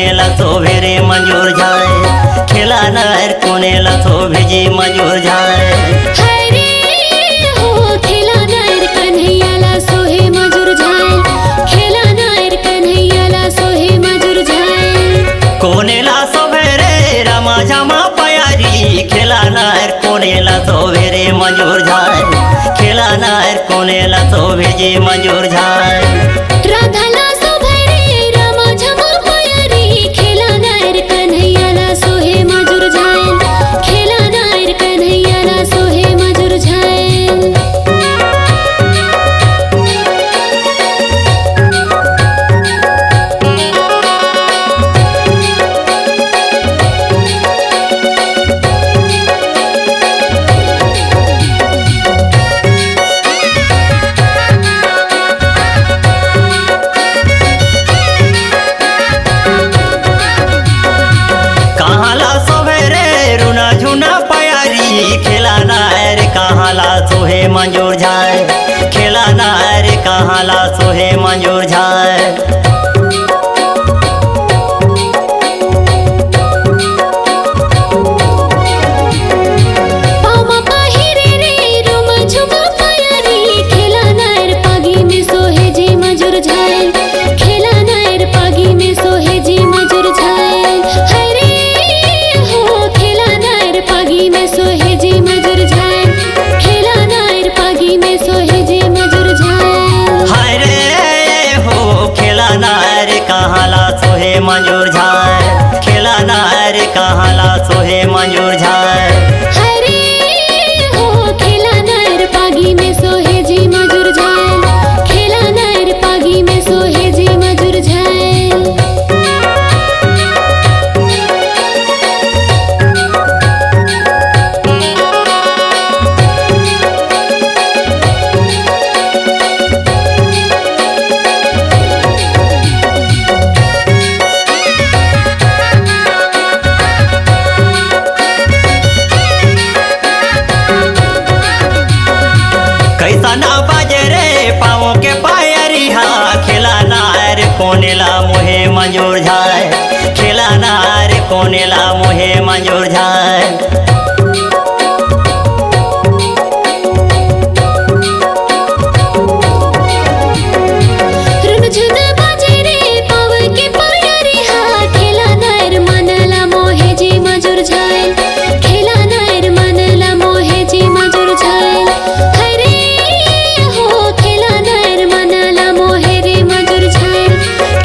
कोनेला शोभे रे मंजूर जाए, खेला नार कोनेला शोभे जी मंजूर जाए। हरे हो खेला नार कन्हैयाला सोहे मजूर झाल, खेला नार कन्हैयाला सोहे मजूर झाल। कोनेला शोभे रे रामा जामा प्यारी, खेला नार कोनेला शोभे रे मंजूर जाए, खेला नार कोनेला शोभे जी मंजूर जाए। राधाला शोभे रे रामा झमा प्यारी, खेला नार कन्हैयाला सोहे मजूर झाल, खेला नार कन्हैयाला सोहे मजूर झाल। खेला नार कहाला सोहे मंजूर जाए, खेला नार कहाला सोहे मंजूर जाए। पामा पाहिरे रे रोम झुमा प्यारी, खेला नार पागी में सोहे जी मजूर झाल, खेला नार पागी में सोहे जी मजूर झाल। हरे हो खेला नार पागी में सोहे जी मजूर झाल, खेला नार पागी में सोहे जी मजूर झाल। हरे हो खेला नार कहाला सोहे मंजूर जाए, खेला नार कहाला सोहे मंजूर जाए। हरे हो खेला नार पागी में सोहे जी मजूर झाल, खेला नार पागी में सोहे जी मजूर झाल। कैसा ना बाजे रे पाँव के पायरी, हाँ खेला नार कोनेला मोहे मंजूर जाए, खेला नार कोनेला मोहे मंजूर जाए। रुनझुन बाजे रे पाँव के पायरी, हाँ खेला नार मनला मोहे जी मजूर झाल, खेला नार मनला मोहे जी मजूर झाल। हरे हो खेला नार मनला मोहे रे मजूर झाल,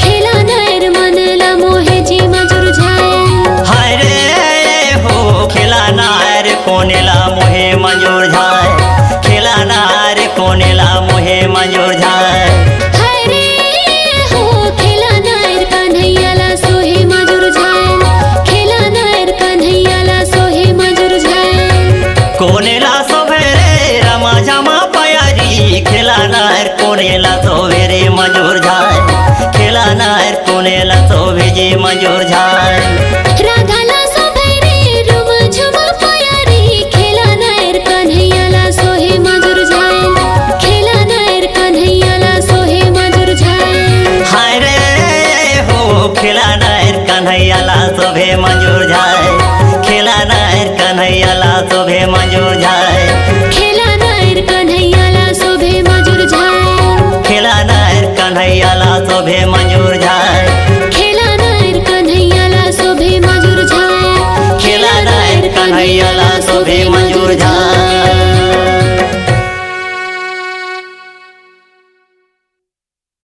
खेला नार मनला मोहे जी मजूर झाल। हरे हो खेला नार कोनेला मोहे मंजूर जाए, खेला नार कोनेला मोहे मंजूर जाए। हरे हो खेला नार कन्हैयाला सोहे मजूर झाल, खेला नार कन्हैयाला सोहे मजूर झाल। कोनेला शोभे रे रामा जामा प्यारी, खेला नार कोनेला शोभे रे मंजूर जाए, खेला नार कोनेला शोभे जी मंजूर जाए। राधाला शोभे रे रोम झुमा प्यारी, खेला नार कन्हैयाला सोहे मजूर झाल, खेला नार कन्हैयाला सोहे मजूर झाल। हरे हो खेला नार कन्हैयाला शोभे मंजूर जाए, खेला नार कन्हैयाला शोभे मंजूर जाए।